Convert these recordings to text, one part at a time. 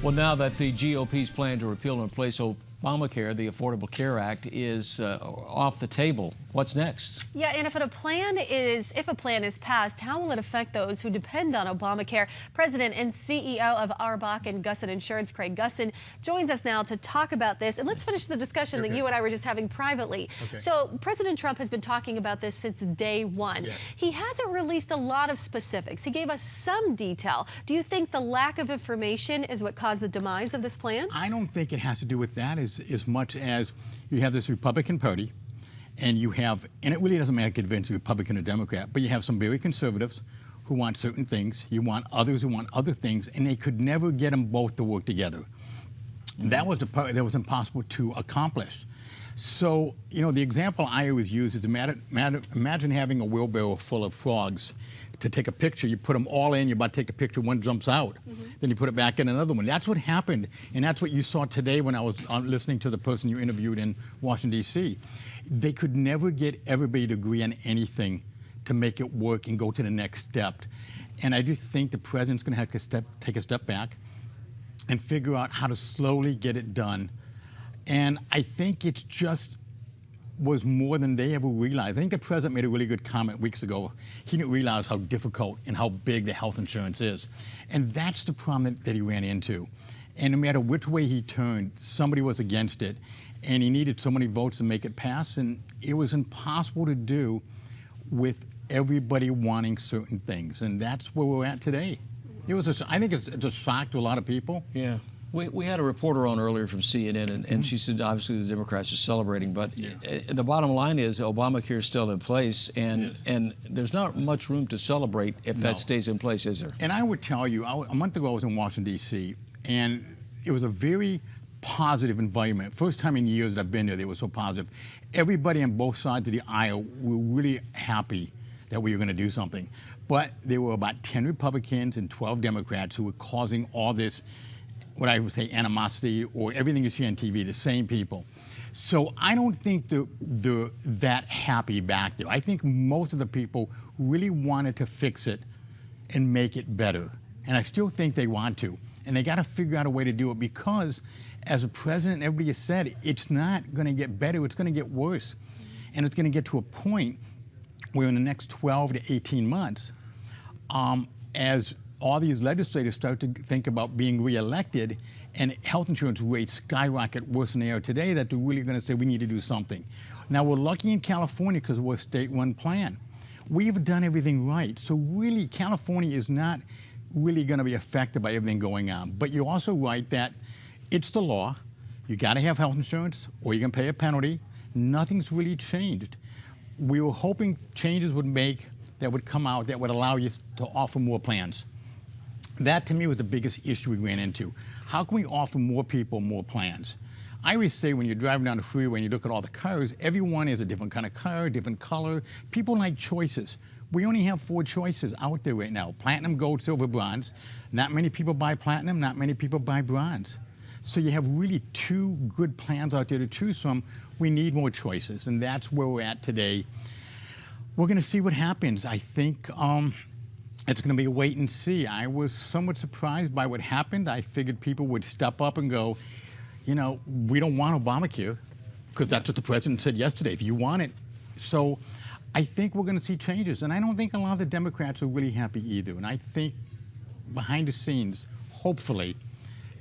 Well, now that the GOP's plan to repeal and replace Obamacare, the Affordable Care Act, is off the table, what's next? Yeah, and if a plan is passed, how will it affect those who depend on Obamacare? President and CEO of Arbach and Gussin Insurance, Craig Gussin, joins us now to talk about this. And let's finish the discussion that you and I were just having privately. So President Trump has been talking about this since day one. He hasn't released a lot of specifics. He gave us some detail. Do you think the lack of information is what caused the demise of this plan? I don't think it has to do with that as much as you have this Republican Party, and it really doesn't matter if it's Republican or Democrat, but you have some very conservatives who want certain things, you want others who want other things, and they could never get them both to work together. That was the part that was impossible to accomplish. So, the example I always use is imagine having a wheelbarrow full of frogs. To take a picture, you put them all in, you're about to take a picture, one jumps out. Then you put it back in another one. That's what happened, and that's what you saw today when I was listening to the person you interviewed in Washington, D.C. They could never get everybody to agree on anything to make it work and go to the next step. And I do think the president's going to have to take a step back and figure out how to slowly get it done. And I think it's just was more than they ever realized. I think the president made a really good comment weeks ago. He didn't realize how difficult and how big the health insurance is. And that's the problem that he ran into. And no matter which way he turned, somebody was against it. And he needed so many votes to make it pass. And it was impossible to do with everybody wanting certain things. And that's where we're at today. I think it's a shock to a lot of people. Yeah. We had a reporter on earlier from CNN, and she said obviously the Democrats are celebrating, but the bottom line is Obamacare is still in place, and there's not much room to celebrate if that stays in place, is there? And I would tell you, a month ago I was in Washington, D.C., and it was a very positive environment. First time in years that I've been there, they were so positive. Everybody on both sides of the aisle were really happy that we were going to do something. But there were about 10 Republicans and 12 Democrats who were causing all this, what I would say, animosity, or everything you see on TV, the same people. So I don't think they're that happy back there. I think most of the people really wanted to fix it and make it better. And I still think they want to. And they got to figure out a way to do it because, as a president, everybody has said, it's not going to get better, it's going to get worse. And it's going to get to a point where in the next 12 to 18 months, as all these legislators start to think about being reelected and health insurance rates skyrocket worse than they are today, that they're really going to say we need to do something. Now, we're lucky in California because we're a state-run plan. We've done everything right. So really, California is not really going to be affected by everything going on. But you're also right that it's the law. You got to have health insurance or you're going to pay a penalty. Nothing's really changed. We were hoping changes would come out that would allow you to offer more plans. That, to me, was the biggest issue we ran into. How can we offer more people more plans? I always say when you're driving down the freeway and you look at all the cars, everyone is a different kind of car, different color. People like choices. We only have 4 choices out there right now: platinum, gold, silver, bronze. Not many people buy platinum, not many people buy bronze. So you have really 2 good plans out there to choose from. We need more choices, and that's where we're at today. We're going to see what happens. I think it's going to be a wait and see. I was somewhat surprised by what happened. I figured people would step up and go, we don't want Obamacare, because that's what the president said yesterday, if you want it. So I think we're going to see changes. And I don't think a lot of the Democrats are really happy either. And I think behind the scenes, hopefully,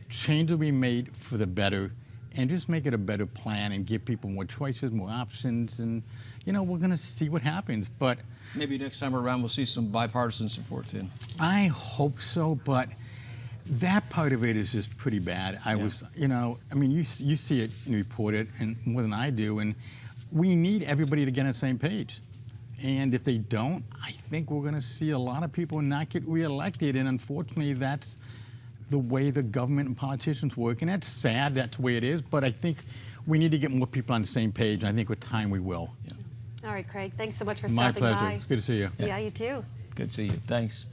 change will be made for the better and just make it a better plan and give people more choices, more options. And, we're going to see what happens. But maybe next time around we'll see some bipartisan support, too. I hope so, but that part of it is just pretty bad. You see it and report it, and more than I do, and we need everybody to get on the same page. And if they don't, I think we're going to see a lot of people not get reelected, and unfortunately that's the way the government and politicians work, and that's sad, that's the way it is, but I think we need to get more people on the same page, and I think with time we will. All right, Craig, thanks so much for stopping by. My pleasure. It's good to see you. Yeah, you too. Good to see you. Thanks.